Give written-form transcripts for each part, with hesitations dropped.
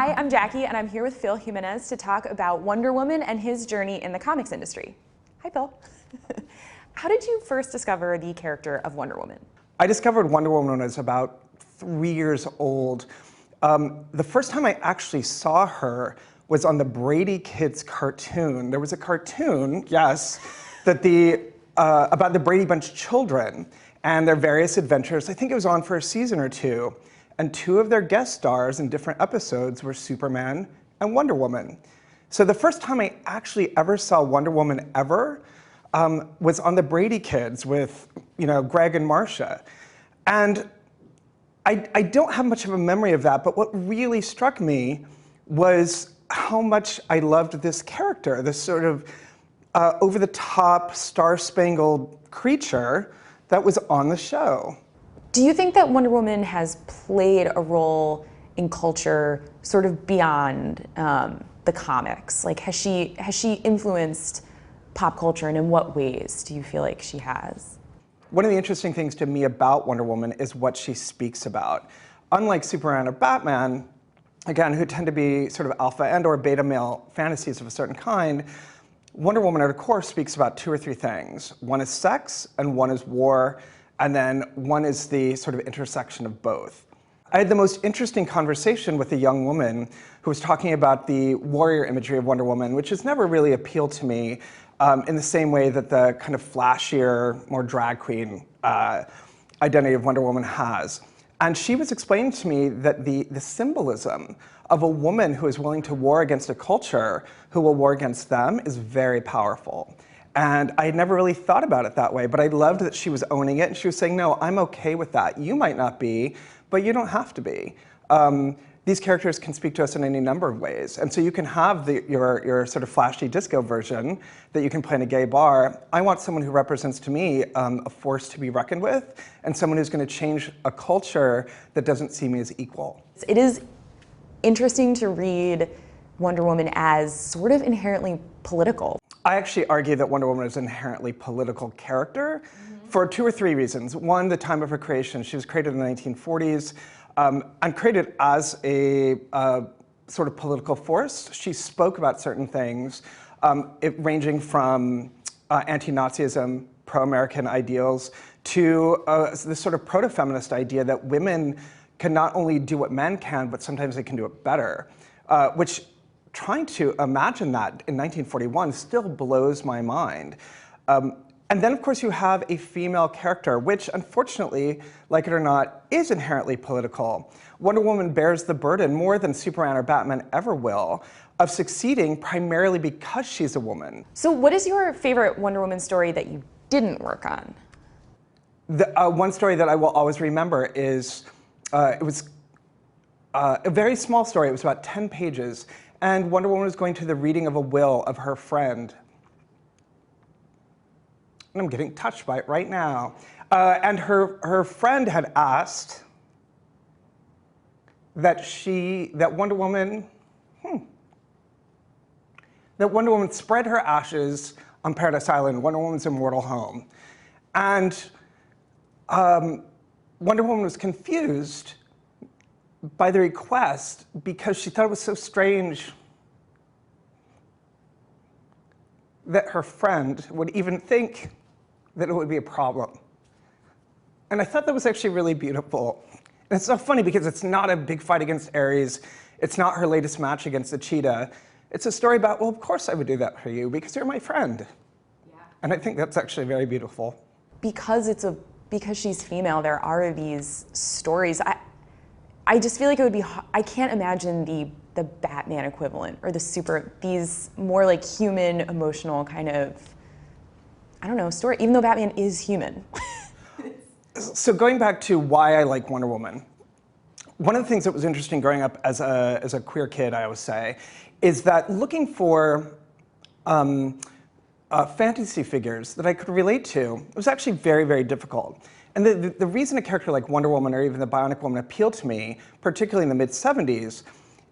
Hi, I'm Jackie, and I'm here with Phil Jimenez to talk about Wonder Woman and his journey in the comics industry. Hi, Phil. How did you first discover the character of Wonder Woman? I discovered Wonder Woman when I was about 3 years old. The first time I actually saw her was on the Brady Kids cartoon. There was a cartoon, yes, that about the Brady Bunch children and their various adventures. I think it was on for a season or two. And two of their guest stars in different episodes were Superman and Wonder Woman. So the first time I actually ever saw Wonder Woman ever was on the Brady Kids with, Greg and Marcia. And I don't have much of a memory of that, but what really struck me was how much I loved this character, this sort of over-the-top, star-spangled creature that was on the show. Do you think that Wonder Woman has played a role in culture sort of beyond the comics? Like, has she influenced pop culture, and in what ways do you feel like she has? One of the interesting things to me about Wonder Woman is what she speaks about. Unlike Superman or Batman, again, who tend to be sort of alpha and or beta male fantasies of a certain kind, Wonder Woman at her core speaks about two or three things. One is sex, and one is war, and then one is the sort of intersection of both. I had the most interesting conversation with a young woman who was talking about the warrior imagery of Wonder Woman, which has never really appealed to me in the same way that the kind of flashier, more drag queen identity of Wonder Woman has. And she was explaining to me that the symbolism of a woman who is willing to war against a culture who will war against them is very powerful. And I had never really thought about it that way, but I loved that she was owning it, and she was saying, no, I'm okay with that. You might not be, but you don't have to be. These characters can speak to us in any number of ways. And so you can have your sort of flashy disco version that you can play in a gay bar. I want someone who represents to me a force to be reckoned with, and someone who's going to change a culture that doesn't see me as equal. It is interesting to read Wonder Woman as sort of inherently political. I actually argue that Wonder Woman is an inherently political character for two or three reasons. One, the time of her creation. She was created in the 1940s and created as a sort of political force. She spoke about certain things, ranging from anti-Nazism, pro-American ideals, to this sort of proto-feminist idea that women can not only do what men can, but sometimes they can do it better, which trying to imagine that in 1941 still blows my mind. And then, of course, you have a female character, which, unfortunately, like it or not, is inherently political. Wonder Woman bears the burden, more than Superman or Batman ever will, of succeeding primarily because she's a woman. So what is your favorite Wonder Woman story that you didn't work on? One story that I will always remember is, it was a very small story. It was about 10 pages. And Wonder Woman was going to the reading of a will of her friend. And I'm getting touched by it right now. And her friend had asked that Wonder Woman spread her ashes on Paradise Island, Wonder Woman's immortal home. And Wonder Woman was confused by the request because she thought it was so strange that her friend would even think that it would be a problem. And I thought that was actually really beautiful. And it's so funny because it's not a big fight against Ares. It's not her latest match against the cheetah. It's a story about, well, of course I would do that for you because you're my friend. Yeah. And I think that's actually very beautiful. Because she's female, there are these stories. I just feel like it would be, I can't imagine the Batman equivalent or these more like human, emotional kind of, I don't know, story, even though Batman is human. So going back to why I like Wonder Woman, one of the things that was interesting growing up as a queer kid, I always say, is that looking for fantasy figures that I could relate to was actually very, very difficult. And the reason a character like Wonder Woman or even the Bionic Woman appealed to me, particularly in the mid-'70s,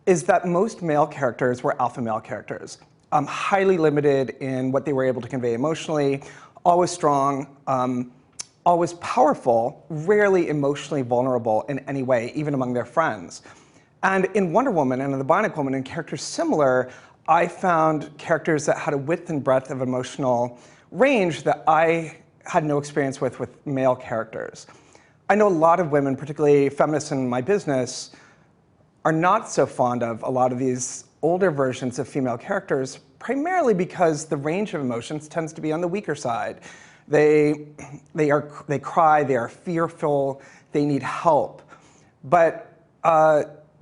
is that most male characters were alpha male characters. Highly limited in what they were able to convey emotionally, always strong, always powerful, rarely emotionally vulnerable in any way, even among their friends. And in Wonder Woman and in the Bionic Woman and characters similar, I found characters that had a width and breadth of emotional range that I had no experience with male characters. I know a lot of women, particularly feminists in my business, are not so fond of a lot of these older versions of female characters, primarily because the range of emotions tends to be on the weaker side. They cry, they are fearful, they need help. But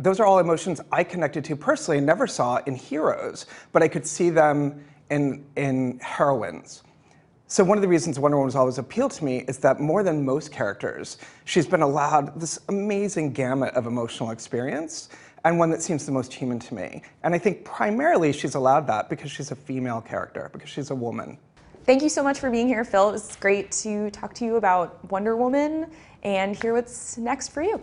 those are all emotions I connected to personally and never saw in heroes, but I could see them in heroines. So one of the reasons Wonder Woman has always appealed to me is that more than most characters, she's been allowed this amazing gamut of emotional experience, and one that seems the most human to me. And I think primarily she's allowed that because she's a female character, because she's a woman. Thank you so much for being here, Phil. It was great to talk to you about Wonder Woman and hear what's next for you.